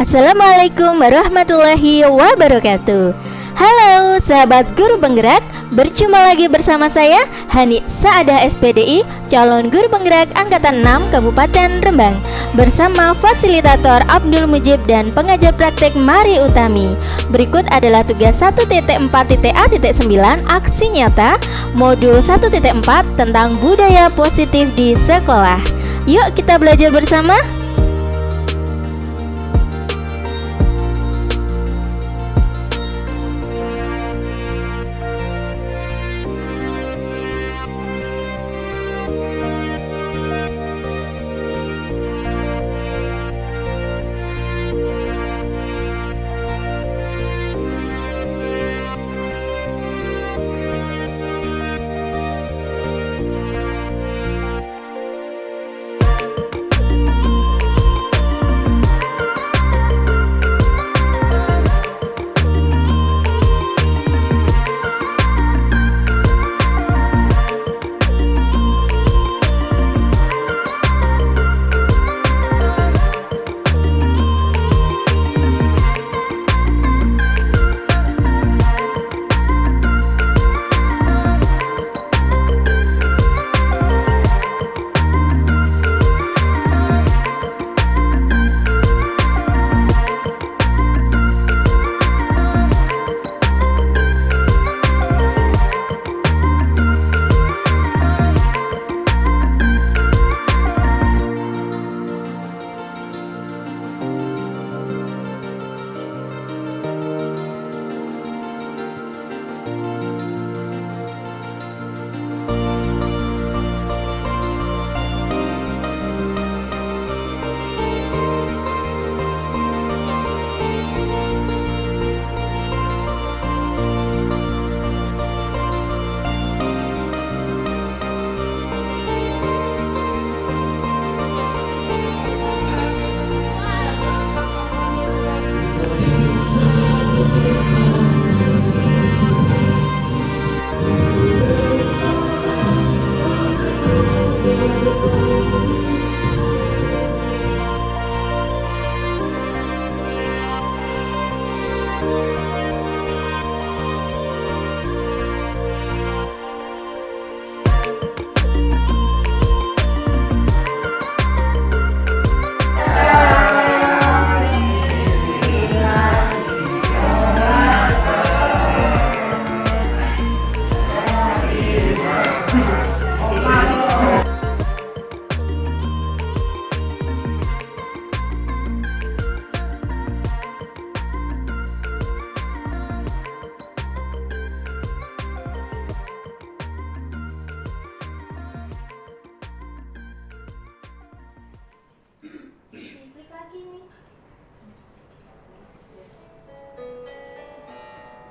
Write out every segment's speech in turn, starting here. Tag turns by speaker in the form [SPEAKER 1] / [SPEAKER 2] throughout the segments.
[SPEAKER 1] Assalamualaikum warahmatullahi wabarakatuh. Halo sahabat guru penggerak, berjumpa lagi bersama saya Hani Saadah SPDI, calon guru penggerak angkatan 6 Kabupaten Rembang, bersama fasilitator Abdul Mujib dan pengajar praktek Mari Utami. Berikut adalah tugas 1.4.A.9 aksi nyata modul 1.4 tentang budaya positif di sekolah. Yuk kita belajar bersama.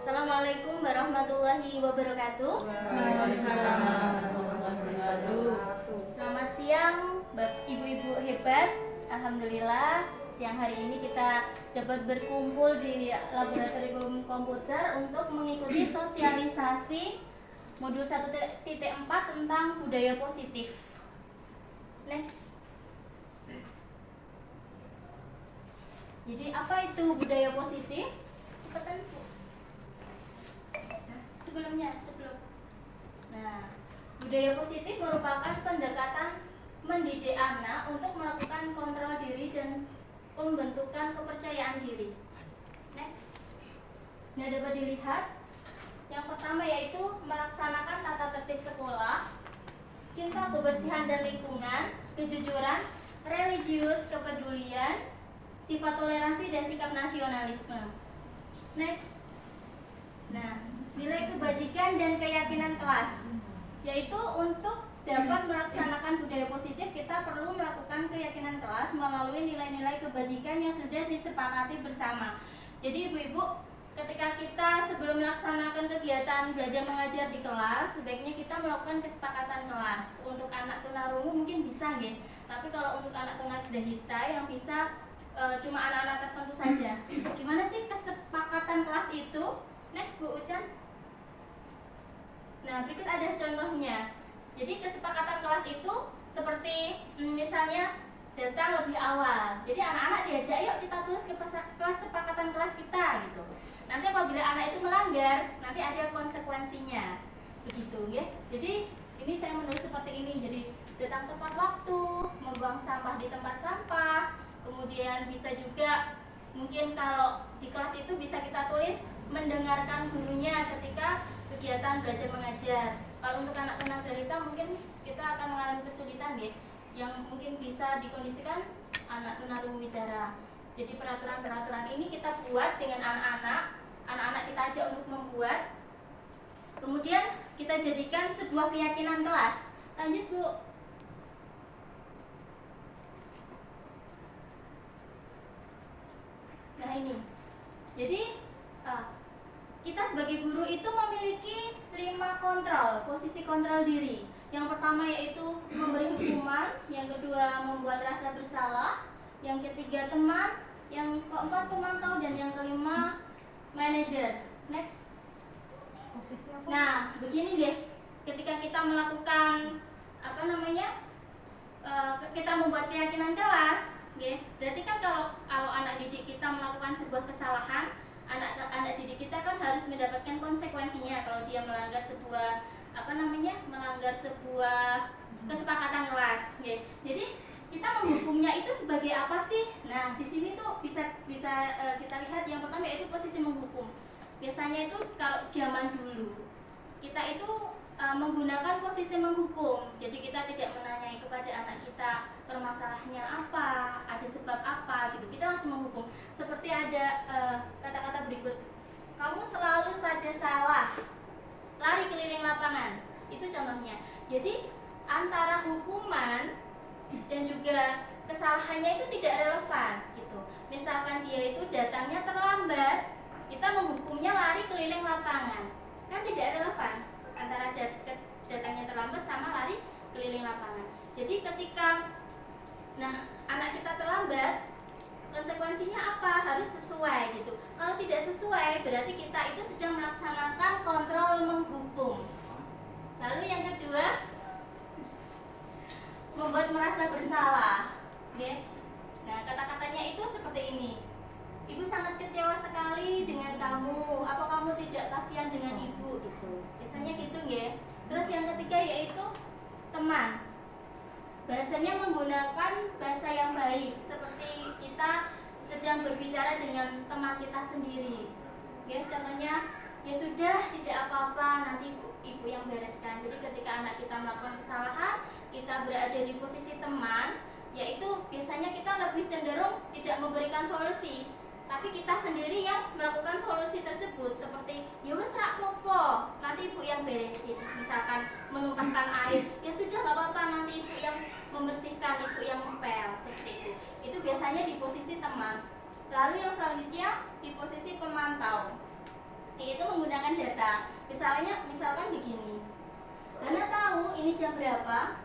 [SPEAKER 1] Assalamualaikum warahmatullahi wabarakatuh.
[SPEAKER 2] Waalaikumsalam warahmatullahi wabarakatuh.
[SPEAKER 1] Selamat siang, ibu-ibu hebat. Alhamdulillah, siang hari ini kita dapat berkumpul di laboratorium komputer untuk mengikuti sosialisasi modul 1.4 tentang budaya positif. Next. Jadi apa itu budaya positif? Cepetan, Bu. Sebelum. Nah, budaya positif merupakan pendekatan mendidik anak untuk melakukan kontrol diri dan pembentukan kepercayaan diri. Next. Nah, dapat dilihat yang pertama yaitu melaksanakan tata tertib sekolah, cinta kebersihan dan lingkungan, kejujuran, religius, kepedulian, sifat toleransi dan sikap nasionalisme. Next. Nah, nilai kebajikan dan keyakinan kelas, yaitu untuk dapat melaksanakan budaya positif kita perlu melakukan keyakinan kelas melalui nilai-nilai kebajikan yang sudah disepakati bersama. Jadi ibu-ibu, ketika kita sebelum melaksanakan kegiatan belajar mengajar di kelas, sebaiknya kita melakukan kesepakatan kelas. Untuk anak tunarungu mungkin bisa gitu, tapi kalau untuk anak tunadahita yang bisa cuma anak-anak tertentu saja. Gimana sih kesepakatan kelas itu? Next, Bu Ucan. Nah, berikut ada contohnya. Jadi kesepakatan kelas itu seperti misalnya datang lebih awal. Jadi anak-anak diajak, yuk kita tulis ke kesepakatan kelas kita gitu. Nanti apabila anak itu melanggar, nanti ada konsekuensinya. Begitu, ya. Jadi ini saya menulis seperti ini. Jadi datang tepat waktu, membuang sampah di tempat sampah. Kemudian bisa juga mungkin kalau di kelas itu bisa kita tulis mendengarkan gurunya ketika kegiatan belajar mengajar. Kalau untuk anak tunagrahita mungkin kita akan mengalami kesulitan ya, yang mungkin bisa dikondisikan anak tunarungu bicara. Jadi peraturan-peraturan ini kita buat dengan anak-anak kita ajak untuk membuat. Kemudian kita jadikan sebuah keyakinan kelas. Lanjut Bu. Nah ini, jadi kita sebagai guru itu memiliki 5 kontrol, posisi kontrol diri. Yang pertama yaitu memberi hukuman, yang kedua membuat rasa bersalah, yang ketiga teman, yang keempat pemantau, dan yang kelima manajer. Next. Nah, begini deh, ketika kita melakukan kita membuat keyakinan kelas, berarti kan kalau anak didik kita melakukan sebuah kesalahan, anak didik kita kan harus mendapatkan konsekuensinya kalau dia melanggar sebuah kesepakatan kelas. Jadi kita menghukumnya itu sebagai apa sih? Nah, di sini tuh bisa kita lihat yang pertama yaitu posisi menghukum. Biasanya itu kalau zaman dulu kita itu menggunakan posisi menghukum. Jadi kita tidak menanyai kepada anak kita permasalahannya apa, ada sebab apa gitu. Kita langsung menghukum. Seperti ada kata-kata berikut. Kamu selalu saja salah. Lari keliling lapangan. Itu contohnya. Jadi antara hukuman dan juga kesalahannya itu tidak relevan gitu. Misalkan dia itu datangnya terlambat, kita menghukumnya lari keliling lapangan. Kan tidak relevan antara datangnya terlambat sama lari keliling lapangan. Jadi ketika anak kita terlambat, konsekuensinya apa? Harus sesuai gitu. Kalau tidak sesuai, berarti kita itu sedang melaksanakan kontrol menghukum. Lalu yang kedua, membuat merasa bersalah. Nah, kata-katanya itu seperti ini. Ibu sangat kecewa sekali dengan kamu. Apa kamu tidak kasihan dengan ibu gitu? Biasanya gitu ya. Terus yang ketiga yaitu teman. Bahasanya menggunakan bahasa yang baik, seperti kita sedang berbicara dengan teman kita sendiri. Contohnya, ya sudah, tidak apa-apa, nanti ibu yang bereskan. Jadi ketika anak kita melakukan kesalahan, kita berada di posisi teman, yaitu biasanya kita lebih cenderung tidak memberikan solusi, tapi kita sendiri yang melakukan solusi tersebut. Seperti, ya wes rak popo, nanti ibu yang beresin. Misalkan menumpahkan air, ya sudah gak apa-apa, nanti ibu yang membersihkan, ibu yang ngepel. Seperti itu. Itu biasanya di posisi teman. Lalu yang selanjutnya di posisi pemantau, yaitu menggunakan data. Misalkan begini, Hana tahu ini jam berapa.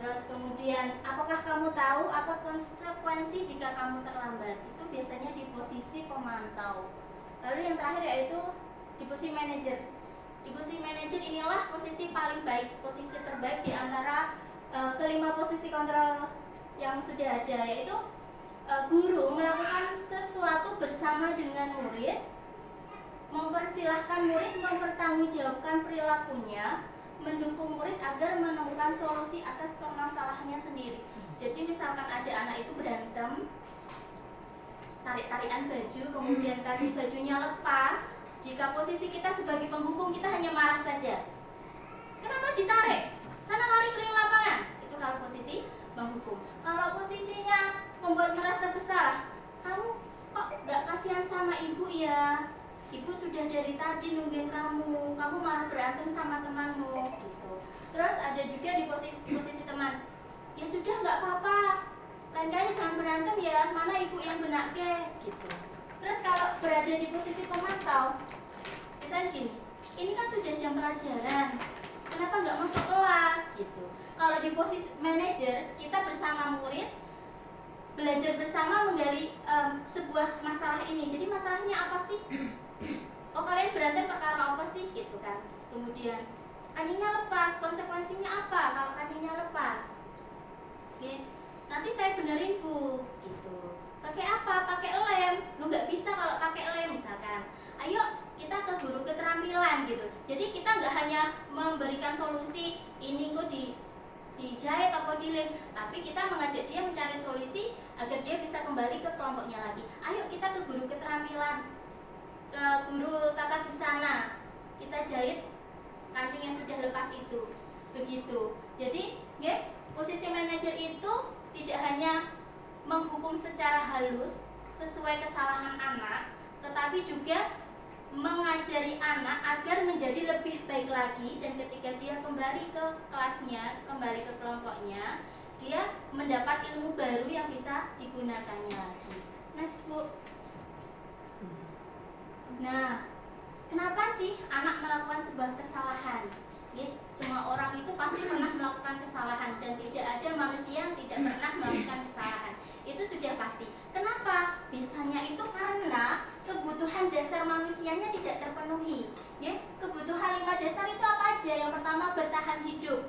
[SPEAKER 1] Terus kemudian, apakah kamu tahu apa konsekuensi jika kamu terlambat? Itu biasanya di posisi pemantau. Lalu yang terakhir yaitu di posisi manajer. Di posisi manajer inilah posisi paling baik, posisi terbaik di antara kelima posisi kontrol yang sudah ada, yaitu guru melakukan sesuatu bersama dengan murid, mempersilahkan murid mempertanggungjawabkan perilakunya, mendukung murid agar menemukan solusi atas permasalahannya sendiri. Jadi misalkan ada anak itu berantem, tarik-tarikan baju, kemudian kasih bajunya lepas. Jika posisi kita sebagai penghukum, kita hanya marah saja. Kenapa ditarik? Sana lari keliling lapangan. Itu kalau posisi menghukum. Kalau posisinya membuat merasa bersalah, kamu kok gak kasihan sama ibu ya? Ibu sudah dari tadi nungguin kamu malah berantem sama temanmu gitu. Terus ada juga di posisi teman. Ya sudah nggak apa-apa, lain kali jangan berantem ya, mana ibu yang benake gitu. Terus kalau berada di posisi pemantau, misalnya gini, ini kan sudah jam pelajaran, kenapa nggak masuk kelas gitu. Kalau di posisi manajer, kita bersama murid belajar bersama menggali sebuah masalah ini. Jadi masalahnya apa sih? Oh, kalian berantem perkara apa sih gitu kan. Kemudian kakinya lepas, konsekuensinya apa kalau kakinya lepas? nanti saya benerin Bu, gitu. Pakai apa? Pakai lem. Lu nggak bisa kalau pakai lem misalkan. Ayo kita ke guru keterampilan gitu. Jadi kita nggak hanya memberikan solusi ini kok dijahit atau dilem, tapi kita mengajak dia mencari solusi agar dia bisa kembali ke kelompoknya lagi. Ayo kita ke guru keterampilan, ke guru tata busana, kita jahit kancing yang sudah lepas itu. Begitu. Jadi, posisi manajer itu tidak hanya menghukum secara halus sesuai kesalahan anak, tetapi juga mengajari anak agar menjadi lebih baik lagi, dan ketika dia kembali ke kelasnya, kembali ke kelompoknya, dia mendapat ilmu baru yang bisa digunakannya lagi. Next Bu. Nah, kenapa sih anak melakukan sebuah kesalahan? Semua orang itu pasti pernah melakukan kesalahan, dan tidak ada manusia yang tidak pernah melakukan kesalahan. Itu sudah pasti. Kenapa? Biasanya itu karena kebutuhan dasar manusianya tidak terpenuhi. Kebutuhan 5 dasar itu apa aja? Yang pertama, bertahan hidup.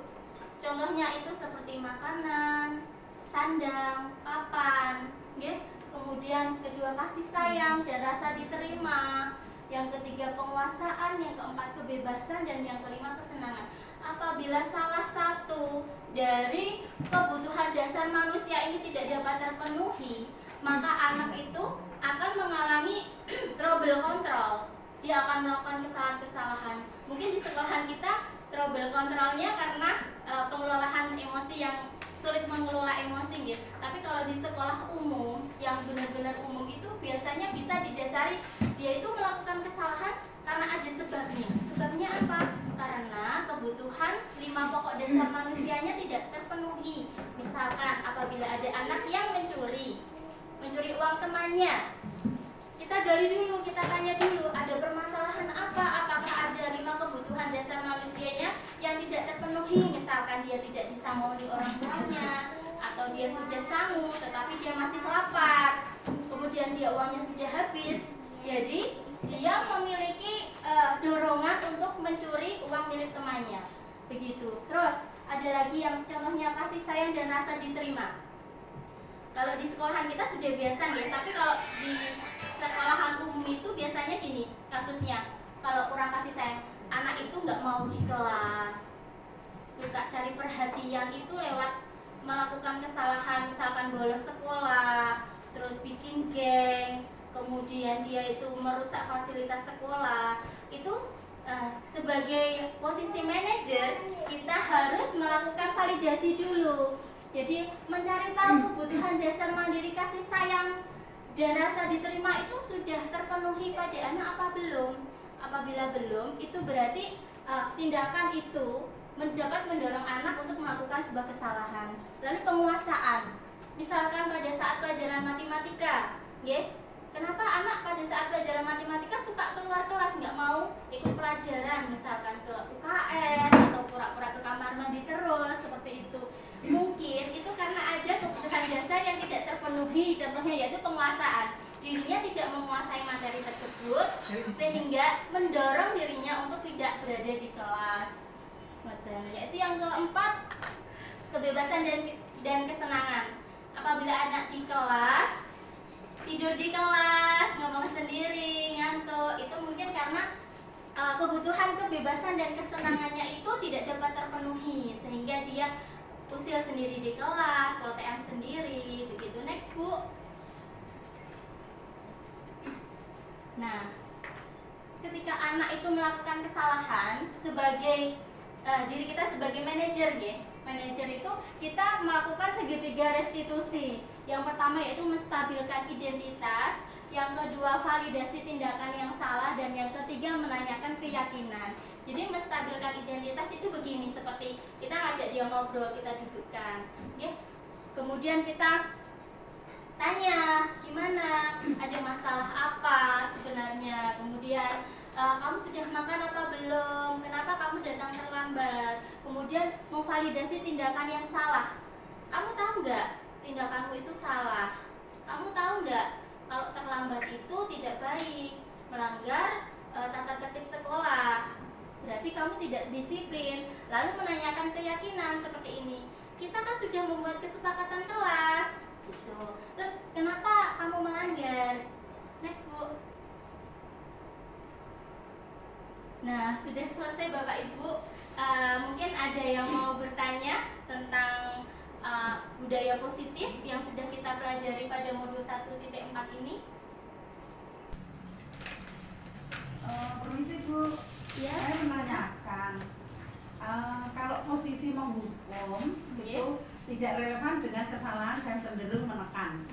[SPEAKER 1] Contohnya itu seperti makanan, sandang, papan. Kemudian kedua, kasih sayang dan rasa diterima. Yang ketiga, penguasaan. Yang keempat, kebebasan. Dan yang kelima, kesenangan. Apabila salah satu dari kebutuhan dasar manusia ini tidak dapat terpenuhi, maka anak itu akan mengalami trouble control. Dia akan melakukan kesalahan-kesalahan. Mungkin di sekolahan kita trouble controlnya karena pengelolaan emosi yang sulit mengelola emosi gitu. Tapi kalau di sekolah umum yang benar-benar umum itu biasanya bisa didasari dia itu melakukan kesalahan karena ada sebabnya. Sebabnya apa? Karena kebutuhan 5 pokok dasar manusianya tidak terpenuhi. Misalkan apabila ada anak yang mencuri uang temannya, kita gali dulu, kita tanya dulu, ada permasalahan apa? Apakah ada 5 kebutuhan dasar manusianya yang tidak terpenuhi? Misalkan dia tidak disangoni orang tuanya, atau dia sudah sangu tetapi dia masih lapar, kemudian dia uangnya sudah habis, jadi dia memiliki dorongan untuk mencuri uang milik temannya. Begitu. Terus ada lagi yang contohnya kasih sayang dan rasa diterima. Kalau di sekolahan kita sudah biasa ya, tapi kalau di sekolahan umum itu biasanya gini kasusnya. Kalau kurang kasih sayang, anak itu nggak mau di kelas, suka cari perhatian itu lewat melakukan kesalahan, misalkan bolos sekolah, terus bikin geng, kemudian dia itu merusak fasilitas sekolah. Itu sebagai posisi manajer kita harus melakukan validasi dulu. Jadi mencari tahu kebutuhan dasar mandiri, kasih sayang dan rasa diterima itu sudah terpenuhi pada anak apa belum. Apabila belum, itu berarti tindakan itu dapat mendorong anak untuk melakukan sebuah kesalahan. Lalu penguasaan, misalkan pada saat pelajaran matematika, kenapa anak pada saat pelajaran matematika suka keluar kelas, nggak mau ikut pelajaran, misalkan ke UKS atau pura-pura ke kamar mandi terus, seperti itu. Mungkin itu karena ada kebutuhan dasar yang tidak terpenuhi, contohnya yaitu penguasaan. Dirinya tidak menguasai materi tersebut sehingga mendorong dirinya untuk tidak berada di kelas. Yaitu yang keempat, kebebasan dan kesenangan. Apabila anak di kelas, tidur di kelas, ngomong sendiri, ngantuk, itu mungkin karena kebutuhan kebebasan dan kesenangannya itu tidak dapat terpenuhi, sehingga dia usil sendiri di kelas, protean sendiri, begitu. Next Bu. Nah, ketika anak itu melakukan kesalahan, sebagai diri kita sebagai manajer, manajer itu kita melakukan segitiga restitusi. Yang pertama yaitu menstabilkan identitas, yang kedua validasi tindakan yang salah, dan yang ketiga menanyakan keyakinan. Jadi menstabilkan identitas itu begini, seperti kita ngajak dia ngobrol, kita dudukkan, kemudian kita tanya gimana, ada masalah apa sebenarnya, kemudian kamu sudah makan apa belum, kenapa kamu datang terlambat, kemudian memvalidasi tindakan yang salah. Kamu tahu nggak tindakanmu itu salah? Kamu tahu nggak kalau terlambat itu tidak baik, melanggar tata tertib sekolah, berarti kamu tidak disiplin. Lalu menanyakan keyakinan seperti ini, kita kan sudah membuat kesepakatan kelas gitu. Terus kenapa kamu melanggar? Next Bu. Nah, sudah selesai Bapak Ibu. Mungkin ada yang mau bertanya tentang budaya positif yang sudah kita pelajari pada modul 1.4 ini.
[SPEAKER 3] Permisi Bu,
[SPEAKER 1] Ya.
[SPEAKER 3] saya menanyakan kalau posisi menghukum itu tidak relevan dengan kesalahan dan cenderung menekan.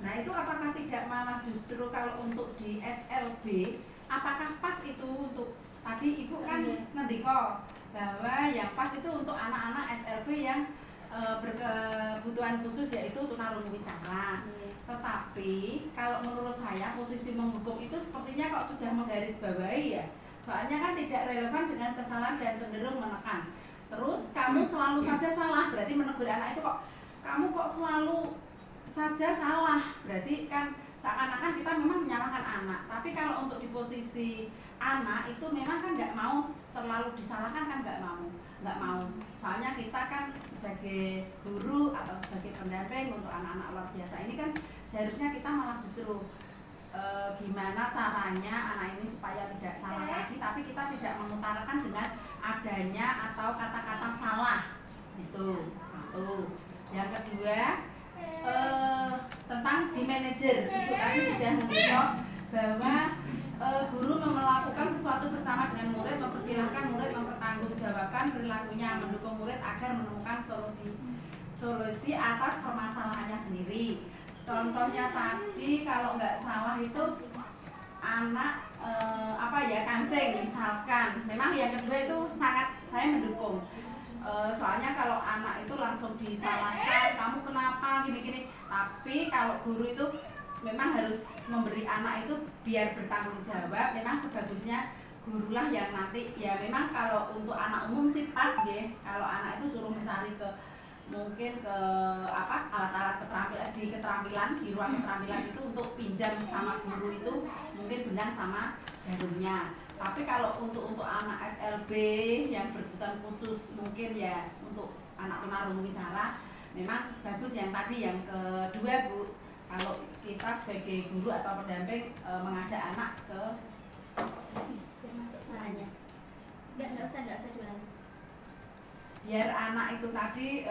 [SPEAKER 3] Nah itu apakah tidak malah justru kalau untuk di SLB, apakah pas itu untuk tadi Ibu kan ngendiko bahwa yang pas itu untuk anak-anak SLB yang berkebutuhan khusus yaitu tunarungu-wicara. Tetapi kalau menurut saya posisi menghukum itu sepertinya kok sudah menggarisbawahi ya. Soalnya kan tidak relevan dengan kesalahan dan cenderung menekan. Terus kamu selalu saja salah, berarti menegur anak itu kok kamu kok selalu saja salah. Berarti kan seakan-akan kita memang menyalahkan anak. Tapi kalau untuk di posisi anak itu memang kan nggak mau terlalu disalahkan, kan nggak mau. Soalnya kita kan sebagai guru atau sebagai pendamping untuk anak-anak luar biasa ini kan seharusnya kita malah justru gimana caranya anak ini supaya tidak salah lagi, tapi kita tidak mengutarakan dengan adanya atau kata-kata salah. Itu satu. Yang kedua tentang di manajer, itu tadi sudah menunjuk bahwa guru melakukan sesuatu bersama dengan murid, mempersilahkan murid mempertanggungjawabkan perilakunya, mendukung murid agar menemukan solusi atas permasalahannya sendiri. Contohnya tadi kalau nggak salah itu anak kancing misalkan. Memang yang kedua itu sangat saya mendukung. Soalnya kalau anak itu langsung disalahkan, kamu kenapa gini-gini. Tapi kalau guru itu memang harus memberi anak itu biar bertanggung jawab. Memang sebagusnya gurulah yang nanti ya memang kalau untuk anak umum sih pas ya. Kalau anak itu suruh mencari mungkin ke alat-alat keterampilan di ruang keterampilan itu untuk pinjam sama guru itu mungkin benang sama jarumnya. Tapi kalau untuk anak SLB yang berkebutuhan khusus mungkin ya untuk anak tunarungu-wicara memang bagus yang tadi yang kedua Bu. Kalau kita sebagai guru atau pendamping mengajak anak ke
[SPEAKER 1] masuk sarannya. Enggak usah diulangi.
[SPEAKER 3] Biar anak itu tadi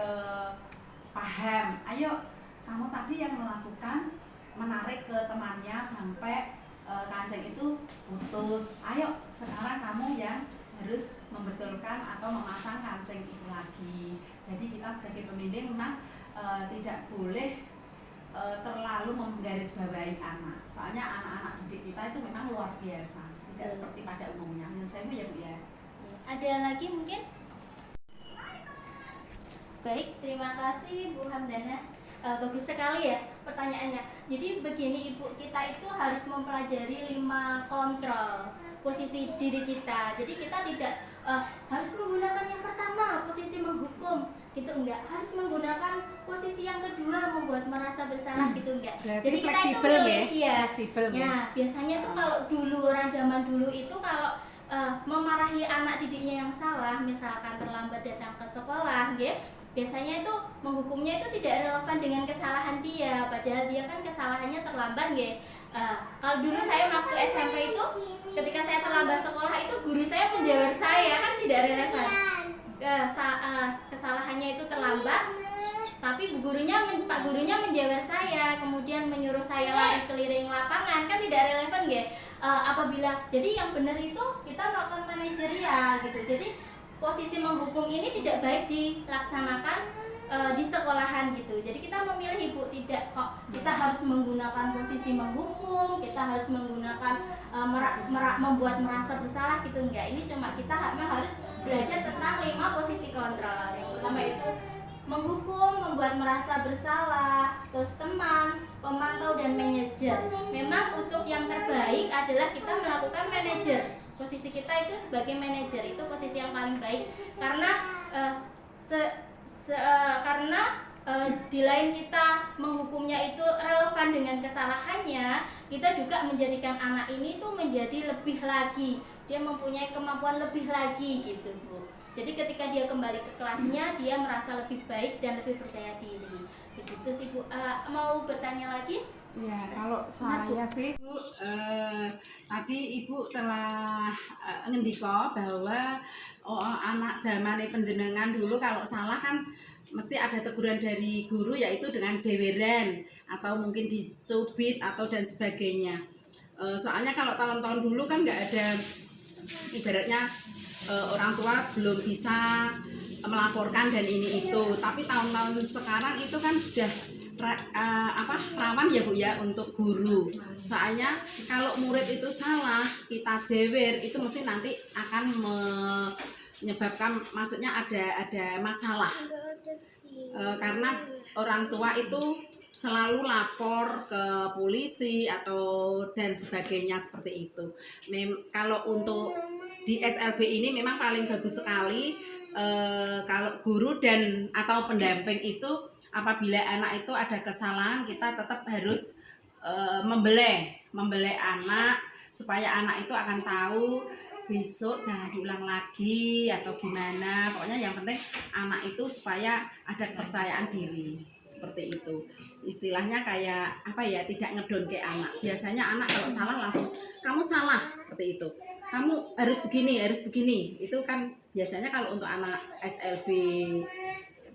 [SPEAKER 3] paham. Ayo kamu tadi yang melakukan menarik ke temannya sampai kancing itu putus. Ayo sekarang kamu yang harus membetulkan atau memasang kancing itu lagi. Jadi kita sebagai pembimbing memang tidak boleh terlalu menggarisbawahi anak. Soalnya anak-anak didik kita itu memang luar biasa. Tidak seperti pada umumnya. Menurut saya ya Bu ya.
[SPEAKER 1] Ada lagi mungkin? Baik, terima kasih Bu Hamdana. Bagus sekali ya pertanyaannya. Jadi begini Ibu, kita itu harus mempelajari 5 kontrol posisi diri kita. Jadi kita tidak harus menggunakan yang pertama, posisi menghukum, gitu enggak. Harus menggunakan posisi yang kedua, membuat merasa bersalah, gitu enggak.
[SPEAKER 3] Berarti
[SPEAKER 1] jadi kita
[SPEAKER 3] fleksibel
[SPEAKER 1] itu
[SPEAKER 3] ya?
[SPEAKER 1] Iya.
[SPEAKER 3] Fleksibel ya?
[SPEAKER 1] Ya, biasanya tuh kalau dulu orang zaman dulu itu kalau memarahi anak didiknya yang salah, misalkan terlambat datang ke sekolah, gitu. Biasanya itu menghukumnya itu tidak relevan dengan kesalahan dia, padahal dia kan kesalahannya terlambat ya. Kalau dulu saya waktu SMP itu ketika saya terlambat sekolah itu guru saya menjawab saya, kan tidak relevan. Kesalahannya itu terlambat, tapi Pak gurunya menjawab saya, kemudian menyuruh saya lari keliling lapangan, kan tidak relevan ya. Apabila jadi yang benar itu kita melakukan manajerial gitu. Jadi posisi menghukum ini tidak baik dilaksanakan di sekolahan gitu. Jadi kita memilih Bu, tidak kok kita harus menggunakan posisi menghukum, kita harus menggunakan membuat merasa bersalah gitu, enggak. Ini cuma kita harus belajar tentang 5 posisi kontrol. Yang pertama itu menghukum, membuat merasa bersalah, terus teman, pemantau, dan manajer. Memang untuk yang terbaik adalah kita melakukan manajer. Posisi kita itu sebagai manajer itu posisi yang paling baik karena di lain kita menghukumnya itu relevan dengan kesalahannya, kita juga menjadikan anak ini tuh menjadi lebih lagi, dia mempunyai kemampuan lebih lagi gitu Bu. Jadi ketika dia kembali ke kelasnya, dia merasa lebih baik dan lebih percaya diri. Begitu sih Bu. Mau bertanya lagi?
[SPEAKER 3] Ya, kalau saya sih Bu, tadi Ibu telah ngendika bahwa anak zamane panjenengan dulu kalau salah kan mesti ada teguran dari guru, yaitu dengan jeweran atau mungkin dicubit atau dan sebagainya. Soalnya kalau tahun-tahun dulu kan nggak ada, ibaratnya orang tua belum bisa melaporkan dan ini itu, tapi tahun-tahun sekarang itu kan sudah rawan ya Bu ya untuk guru. Soalnya kalau murid itu salah kita jewer, itu mesti nanti akan menyebabkan, maksudnya ada masalah. Karena orang tua itu selalu lapor ke polisi atau dan sebagainya seperti itu. Kalau untuk di SLB ini memang paling bagus sekali kalau guru dan atau pendamping itu apabila anak itu ada kesalahan, kita tetap harus membelai anak supaya anak itu akan tahu besok jangan diulang lagi atau gimana. Pokoknya yang penting anak itu supaya ada kepercayaan diri, seperti itu. Istilahnya kayak apa ya, tidak ngedon ke anak. Biasanya anak kalau salah langsung kamu salah, seperti itu. Kamu harus begini. Itu kan biasanya kalau untuk anak SLB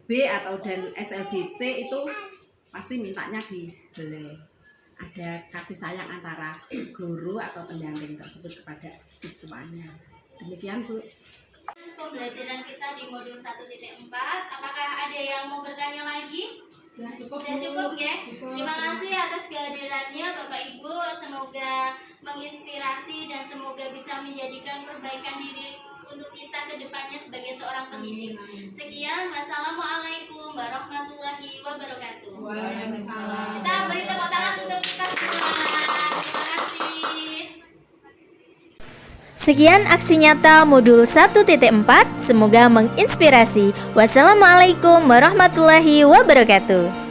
[SPEAKER 3] B atau dan SLB C itu pasti mintanya dibelai. Ada kasih sayang antara guru atau pendamping tersebut kepada siswanya. Demikian Bu.
[SPEAKER 1] Pembelajaran kita di modul 1.4. Apakah ada yang mau bertanya lagi?
[SPEAKER 3] Ya, cukup.
[SPEAKER 1] Sudah cukup ya. Terima kasih atas kehadirannya Bapak Ibu. Semoga menginspirasi dan semoga bisa menjadikan perbaikan diri untuk kita ke depannya sebagai seorang pendidik. Sekian, wassalamualaikum warahmatullahi wabarakatuh.
[SPEAKER 3] Waalaikumsalam.
[SPEAKER 1] Kita beri tepuk tangan untuk kita semua. Terima kasih.
[SPEAKER 4] Sekian aksi nyata modul 1.4, semoga menginspirasi. Wassalamualaikum warahmatullahi wabarakatuh.